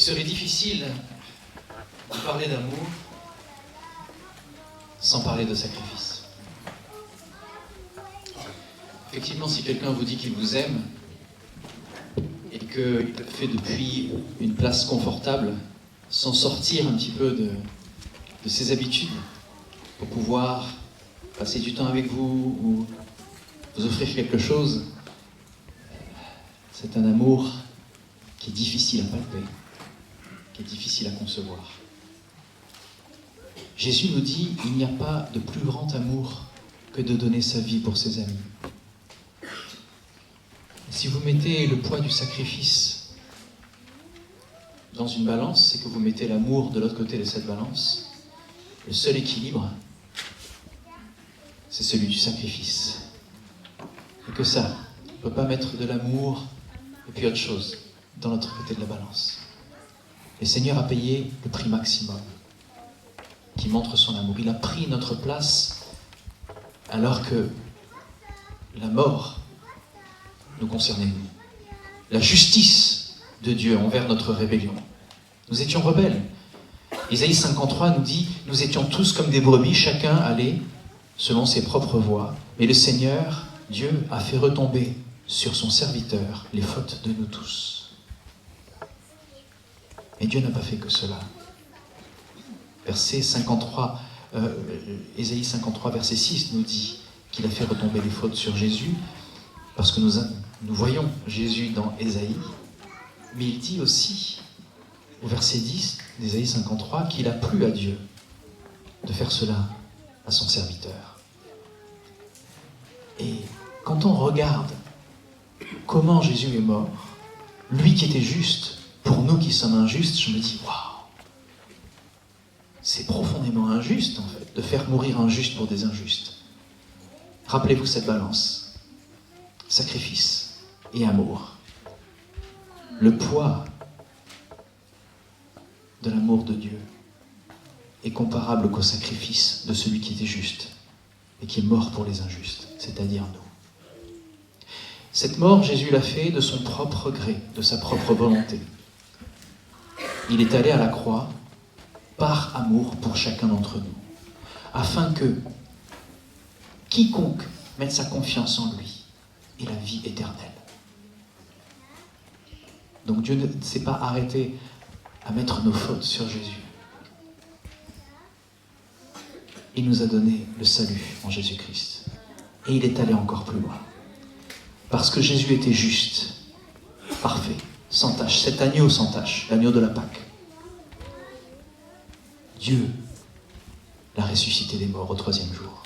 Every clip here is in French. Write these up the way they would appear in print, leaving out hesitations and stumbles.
serait difficile de parler d'amour sans parler de sacrifice. Effectivement, si quelqu'un vous dit qu'il vous aime et qu'il le fait depuis une place confortable, sans sortir un petit peu de ses habitudes, pour pouvoir passer du temps avec vous ou vous offrir quelque chose, c'est un amour qui est difficile à palper, qui est difficile à concevoir. Jésus nous dit, il n'y a pas de plus grand amour que de donner sa vie pour ses amis. Si vous mettez le poids du sacrifice dans une balance, c'est que vous mettez l'amour de l'autre côté de cette balance. Le seul équilibre, c'est celui du sacrifice. Et que ça, on ne peut pas mettre de l'amour et puis autre chose dans l'autre côté de la balance. Le Seigneur a payé le prix maximum qui montre son amour. Il a pris notre place alors que la mort nous concernait nous. La justice de Dieu envers notre rébellion. Nous étions rebelles. Ésaïe 53 nous dit, nous étions tous comme des brebis, chacun allait selon ses propres voies. Mais le Seigneur, Dieu, a fait retomber sur son serviteur les fautes de nous tous. Et Dieu n'a pas fait que cela. Ésaïe 53, verset 6 nous dit qu'il a fait retomber les fautes sur Jésus, parce que nous voyons Jésus dans Ésaïe, mais il dit aussi, au verset 10 d'Ésaïe 53, qu'il a plu à Dieu de faire cela à son serviteur. Et quand on regarde comment Jésus est mort, lui qui était juste, pour nous qui sommes injustes, je me dis, waouh, c'est profondément injuste en fait, de faire mourir un juste pour des injustes. Rappelez-vous cette balance, sacrifice et amour. Le poids de l'amour de Dieu est comparable qu'au sacrifice de celui qui était juste et qui est mort pour les injustes, c'est-à-dire nous. Cette mort, Jésus l'a fait de son propre gré, de sa propre volonté. Il est allé à la croix par amour pour chacun d'entre nous, afin que quiconque mette sa confiance en lui ait la vie éternelle. Donc Dieu ne s'est pas arrêté à mettre nos fautes sur Jésus. Il nous a donné le salut en Jésus-Christ. Et il est allé encore plus loin. Parce que Jésus était juste, parfait, sans tache. Cet agneau sans tache, l'agneau de la Pâque. Dieu l'a ressuscité des morts au 3e jour.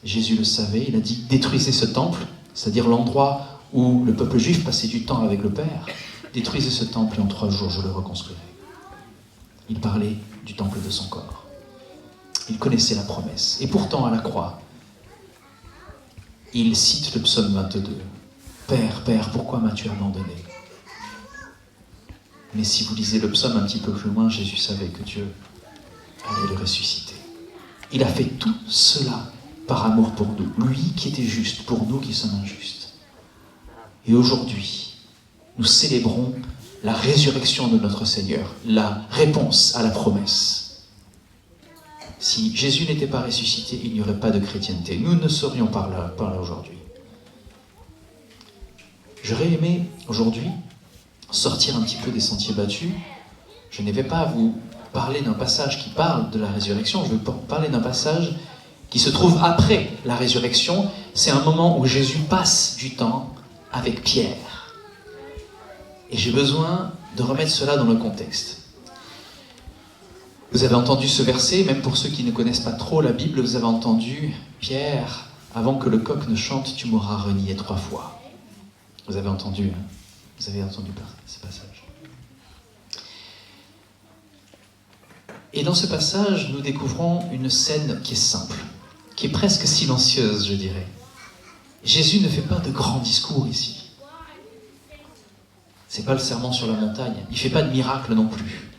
Jésus le savait, il a dit, détruisez ce temple, c'est-à-dire l'endroit où le peuple juif passait du temps avec le Père. Détruisez ce temple et en 3 jours je le reconstruirai. Il parlait du temple de son corps. Il connaissait la promesse. Et pourtant, à la croix, il cite le psaume 22. « Père, Père, pourquoi m'as-tu abandonné ?» Mais si vous lisez le psaume un petit peu plus loin, Jésus savait que Dieu allait le ressusciter. Il a fait tout cela par amour pour nous. Lui qui était juste, pour nous qui sommes injustes. Et aujourd'hui, nous célébrons la résurrection de notre Seigneur, la réponse à la promesse. Si Jésus n'était pas ressuscité, il n'y aurait pas de chrétienté. Nous ne serions pas là aujourd'hui. J'aurais aimé aujourd'hui sortir un petit peu des sentiers battus. Je ne vais pas vous parler d'un passage qui parle de la résurrection, je vais parler d'un passage qui se trouve après la résurrection. C'est un moment où Jésus passe du temps avec Pierre. Et j'ai besoin de remettre cela dans le contexte. Vous avez entendu ce verset, même pour ceux qui ne connaissent pas trop la Bible, vous avez entendu « Pierre, avant que le coq ne chante, tu m'auras renié 3 fois. » Vous avez entendu, hein? Vous avez entendu ce passage. Et dans ce passage, nous découvrons une scène qui est simple, qui est presque silencieuse, je dirais. Jésus ne fait pas de grands discours ici. C'est pas le sermon sur la montagne. Il ne fait pas de miracle non plus.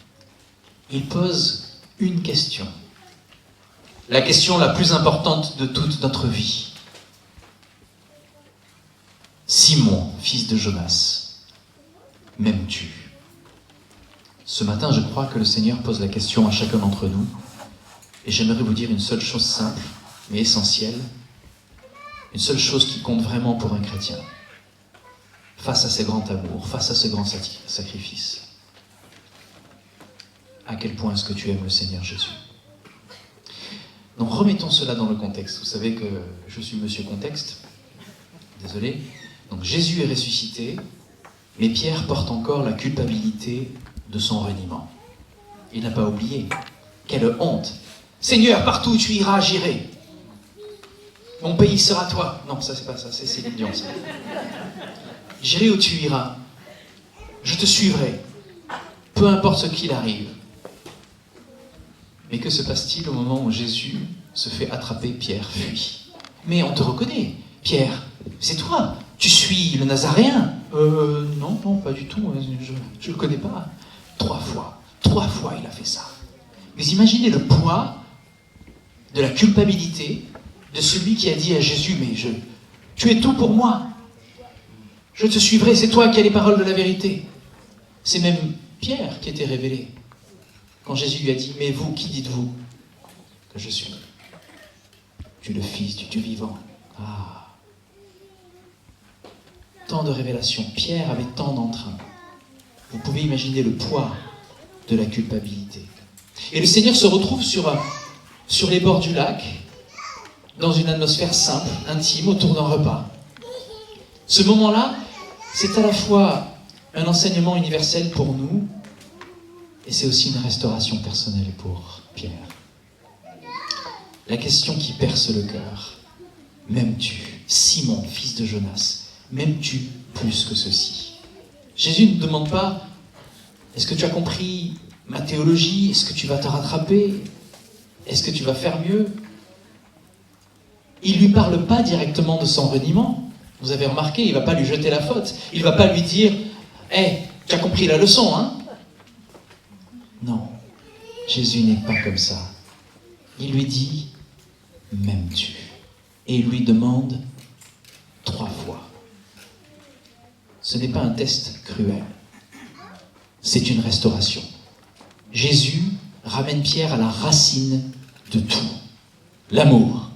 Il pose une question. La question la plus importante de toute notre vie. Simon, fils de Jonas, m'aimes-tu ? Ce matin, je crois que le Seigneur pose la question à chacun d'entre nous. Et j'aimerais vous dire une seule chose simple, mais essentielle. Une seule chose qui compte vraiment pour un chrétien. Face à ce grand amour, face à ce grand sacrifice. À quel point est-ce que tu aimes le Seigneur Jésus? Donc remettons cela dans le contexte. Vous savez que je suis monsieur contexte. Désolé. Donc Jésus est ressuscité, mais Pierre porte encore la culpabilité de son reniement. Il n'a pas oublié. Quelle honte! Seigneur, partout où tu iras, j'irai. Mon pays sera toi. Non, ça c'est pas ça, c'est Céline Dion. Ça. J'irai où tu iras. Je te suivrai. Peu importe ce qu'il arrive. Mais que se passe-t-il au moment où Jésus se fait attraper? Pierre fuit. Mais on te reconnaît, Pierre, c'est toi. Tu suis le Nazaréen. Non, pas du tout. Je le connais pas. 3 fois il a fait ça. Mais imaginez le poids de la culpabilité de celui qui a dit à Jésus, mais tu es tout pour moi. Je te suivrai, c'est toi qui as les paroles de la vérité. C'est même Pierre qui était révélé. Quand Jésus lui a dit, mais vous, qui dites-vous que je suis? Tu es le Fils du Dieu vivant. Ah. Tant de révélations. Pierre avait tant d'entrain. Vous pouvez imaginer le poids de la culpabilité. Et le Seigneur se retrouve sur les bords du lac, dans une atmosphère simple, intime, autour d'un repas. Ce moment-là, c'est à la fois un enseignement universel pour nous, et c'est aussi une restauration personnelle pour Pierre. La question qui perce le cœur, m'aimes-tu, Simon, fils de Jonas, m'aimes-tu plus que ceci? Jésus ne demande pas, est-ce que tu as compris ma théologie? Est-ce que tu vas te rattraper? Est-ce que tu vas faire mieux? Il ne lui parle pas directement de son reniement. Vous avez remarqué, il ne va pas lui jeter la faute. Il ne va pas lui dire, tu as compris la leçon, hein? Non, Jésus n'est pas comme ça. Il lui dit, m'aimes-tu? Et il lui demande 3 fois. Ce n'est pas un test cruel. C'est une restauration. Jésus ramène Pierre à la racine de tout. L'amour.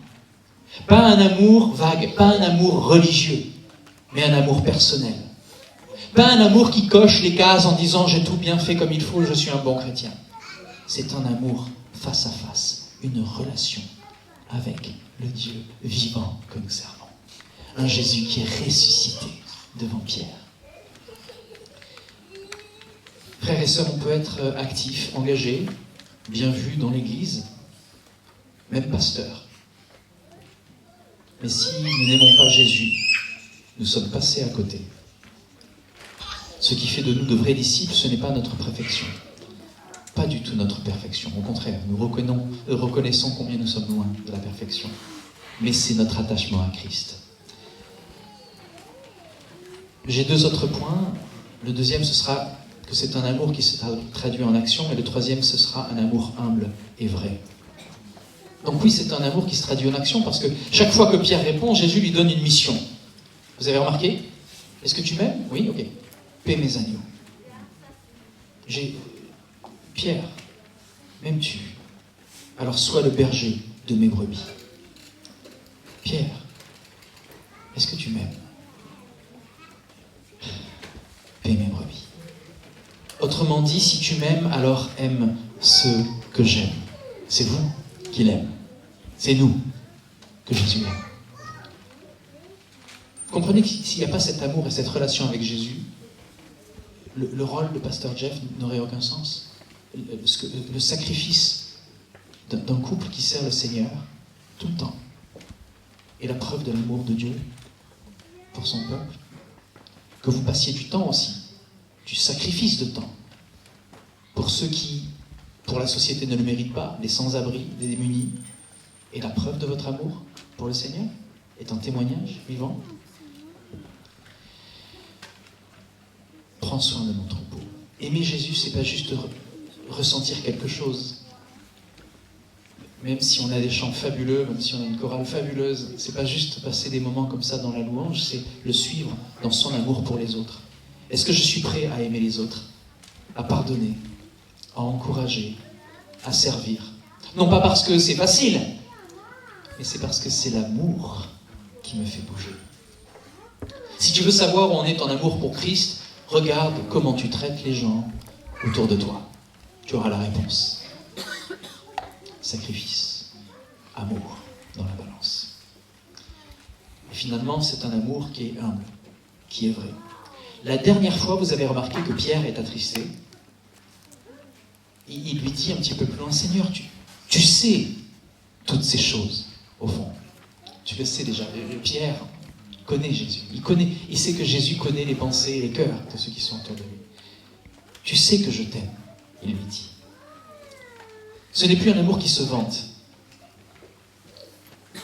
Pas un amour vague, pas un amour religieux, mais un amour personnel. Pas un amour qui coche les cases en disant « j'ai tout bien fait comme il faut, je suis un bon chrétien ». C'est un amour face à face, une relation avec le Dieu vivant que nous servons. Un Jésus qui est ressuscité devant Pierre. Frères et sœurs, on peut être actif, engagé, bien vu dans l'Église, même pasteur. Mais si nous n'aimons pas Jésus, nous sommes passés à côté. Ce qui fait de nous de vrais disciples, ce n'est pas notre perfection. Pas du tout notre perfection. Au contraire, nous reconnaissons combien nous sommes loin de la perfection. Mais c'est notre attachement à Christ. J'ai 2 autres points. Le deuxième, ce sera que c'est un amour qui se traduit en action. Et le troisième, ce sera un amour humble et vrai. Donc oui, c'est un amour qui se traduit en action parce que chaque fois que Pierre répond, Jésus lui donne une mission. Vous avez remarqué? Est-ce que tu m'aimes? Oui, ok. Paie mes agneaux. Pierre, m'aimes-tu? Alors sois le berger de mes brebis. Pierre, est-ce que tu m'aimes? Paie mes brebis. Autrement dit, si tu m'aimes, alors aime ceux que j'aime. C'est vous qui l'aime. C'est nous que Jésus aime. Vous comprenez que s'il n'y a pas cet amour et cette relation avec Jésus, le rôle de pasteur Jeff n'aurait aucun sens. Le sacrifice d'un couple qui sert le Seigneur tout le temps est la preuve de l'amour de Dieu pour son peuple. Que vous passiez du temps aussi, du sacrifice de temps, pour ceux qui, pour la société, ne le méritent pas, les sans-abri, les démunis, et la preuve de votre amour pour le Seigneur est un témoignage vivant. Prends soin de mon troupeau. Aimer Jésus, c'est pas juste ressentir quelque chose. Même si on a des chants fabuleux, même si on a une chorale fabuleuse, c'est pas juste passer des moments comme ça dans la louange, c'est le suivre dans son amour pour les autres. Est-ce que je suis prêt à aimer les autres, à pardonner, à encourager, à servir. Non pas parce que c'est facile, mais c'est parce que c'est l'amour qui me fait bouger. Si tu veux savoir où on est en amour pour Christ, regarde comment tu traites les gens autour de toi. Tu auras la réponse. Sacrifice, amour dans la balance. Et finalement, c'est un amour qui est humble, qui est vrai. La dernière fois, vous avez remarqué que Pierre est attristé. Il lui dit un petit peu plus loin, Seigneur, tu sais toutes ces choses, au fond. Tu le sais déjà. Pierre connaît Jésus. Il sait que Jésus connaît les pensées et les cœurs de ceux qui sont autour de lui. Tu sais que je t'aime, il lui dit. Ce n'est plus un amour qui se vante.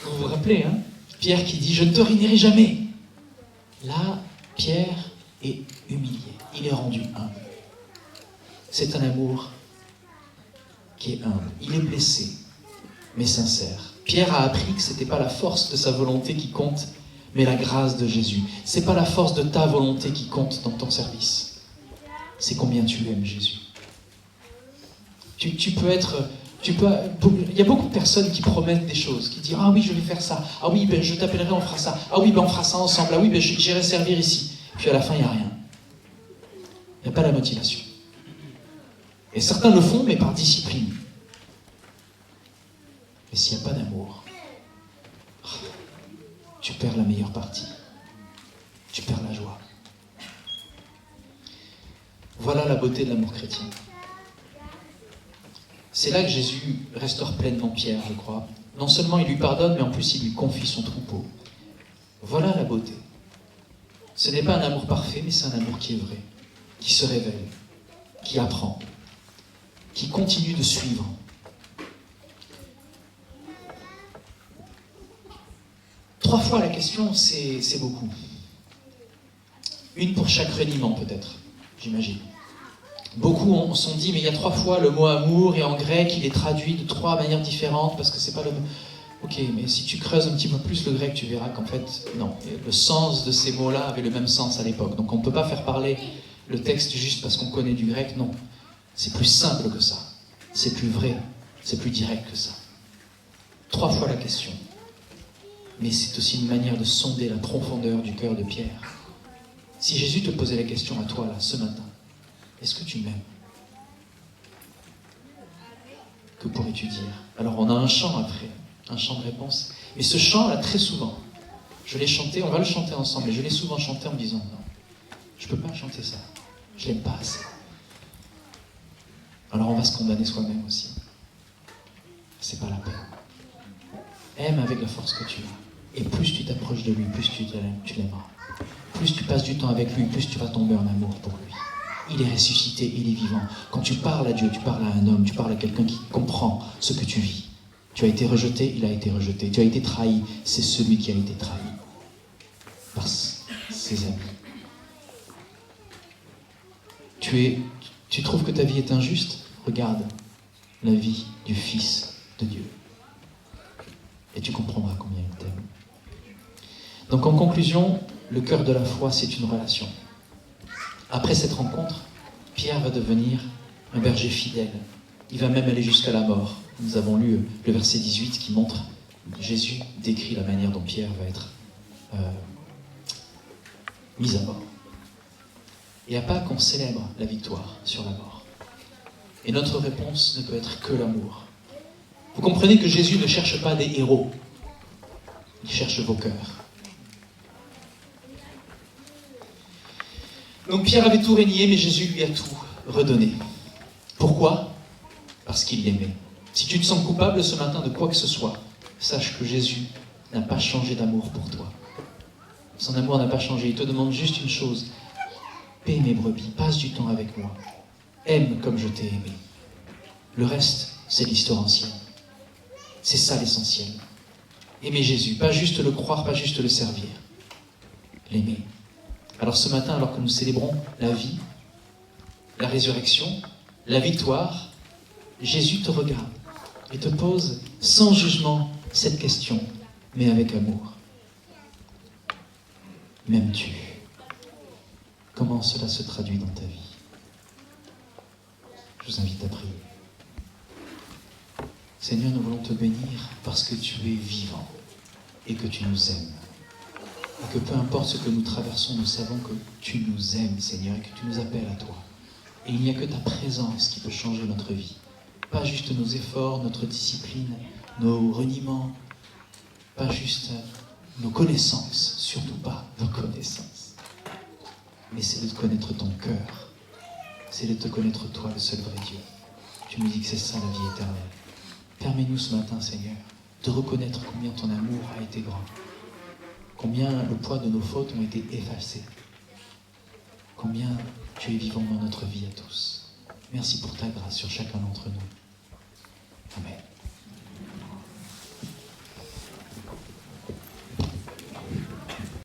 Vous vous rappelez, hein? Pierre qui dit, je ne te réunirai jamais. Là, Pierre est humilié. Il est rendu humble. C'est un amour qui est humble. Il est blessé, mais sincère. Pierre a appris que ce n'était pas la force de sa volonté qui compte, mais la grâce de Jésus. Ce n'est pas la force de ta volonté qui compte dans ton service. C'est combien tu aimes Jésus. Il y a beaucoup de personnes qui promettent des choses, qui disent « Ah oui, je vais faire ça. Ah oui, je t'appellerai, on fera ça. Ah oui, on fera ça ensemble. Ah oui, j'irai servir ici. » Puis à la fin, il n'y a rien. Il n'y a pas la motivation. Et certains le font, mais par discipline. Mais s'il n'y a pas d'amour, tu perds la meilleure partie. Tu perds la joie. Voilà la beauté de l'amour chrétien. C'est là que Jésus restaure pleinement Pierre, je crois. Non seulement il lui pardonne, mais en plus il lui confie son troupeau. Voilà la beauté. Ce n'est pas un amour parfait, mais c'est un amour qui est vrai, qui se révèle, qui apprend, qui continue de suivre. Trois fois la question, c'est beaucoup. Une pour chaque reniement, peut-être, j'imagine. Beaucoup se sont dit, mais il y a 3 fois le mot amour, et en grec, il est traduit de 3 manières différentes, parce que c'est pas le... Ok, mais si tu creuses un petit peu plus le grec, tu verras qu'en fait, non. Le sens de ces mots-là avait le même sens à l'époque. Donc on ne peut pas faire parler le texte juste parce qu'on connaît du grec, non. C'est plus simple que ça. C'est plus vrai. C'est plus direct que ça. 3 fois la question. Mais c'est aussi une manière de sonder la profondeur du cœur de Pierre. Si Jésus te posait la question à toi, là, ce matin, est-ce que tu m'aimes? Que pourrais-tu dire? Alors on a un chant après, un chant de réponse. Mais ce chant-là, très souvent, je l'ai chanté, on va le chanter ensemble, mais je l'ai souvent chanté en me disant, non, je ne peux pas chanter ça, je ne l'aime pas assez. Alors on va se condamner soi-même aussi. C'est pas la peine. Aime avec la force que tu as. Et plus tu t'approches de lui, plus tu l'aimeras. Plus tu passes du temps avec lui, plus tu vas tomber en amour pour lui. Il est ressuscité, il est vivant. Quand tu parles à Dieu, tu parles à un homme, tu parles à quelqu'un qui comprend ce que tu vis. Tu as été rejeté, il a été rejeté. Tu as été trahi, c'est celui qui a été trahi par ses amis. Tu trouves que ta vie est injuste? Regarde la vie du Fils de Dieu. Et tu comprendras combien il t'aime. Donc en conclusion, le cœur de la foi, c'est une relation. Après cette rencontre, Pierre va devenir un berger fidèle. Il va même aller jusqu'à la mort. Nous avons lu le verset 18 qui montre, Jésus décrit la manière dont Pierre va être mis à mort. Et à Pâques, on célèbre la victoire sur la mort. Et notre réponse ne peut être que l'amour. Vous comprenez que Jésus ne cherche pas des héros. Il cherche vos cœurs. Donc Pierre avait tout régné, mais Jésus lui a tout redonné. Pourquoi? Parce qu'il l'aimait. Si tu te sens coupable ce matin de quoi que ce soit, sache que Jésus n'a pas changé d'amour pour toi. Son amour n'a pas changé. Il te demande juste une chose. Paie mes brebis, passe du temps avec moi. Aime comme je t'ai aimé. Le reste, c'est l'histoire ancienne. C'est ça l'essentiel. Aimer Jésus, pas juste le croire, pas juste le servir. L'aimer. Alors ce matin, alors que nous célébrons la vie, la résurrection, la victoire, Jésus te regarde et te pose sans jugement cette question, mais avec amour. M'aimes-tu? Comment cela se traduit dans ta vie? Je vous invite à prier. Seigneur, nous voulons te bénir parce que tu es vivant et que tu nous aimes. Et que peu importe ce que nous traversons, nous savons que tu nous aimes, Seigneur, et que tu nous appelles à toi. Et il n'y a que ta présence qui peut changer notre vie. Pas juste nos efforts, notre discipline, nos reniements, pas juste nos connaissances, surtout pas nos connaissances. Mais c'est de connaître ton cœur. C'est de te connaître toi, le seul vrai Dieu. Tu nous dis que c'est ça la vie éternelle. Permets-nous ce matin, Seigneur, de reconnaître combien ton amour a été grand. Combien le poids de nos fautes ont été effacés. Combien tu es vivant dans notre vie à tous. Merci pour ta grâce sur chacun d'entre nous.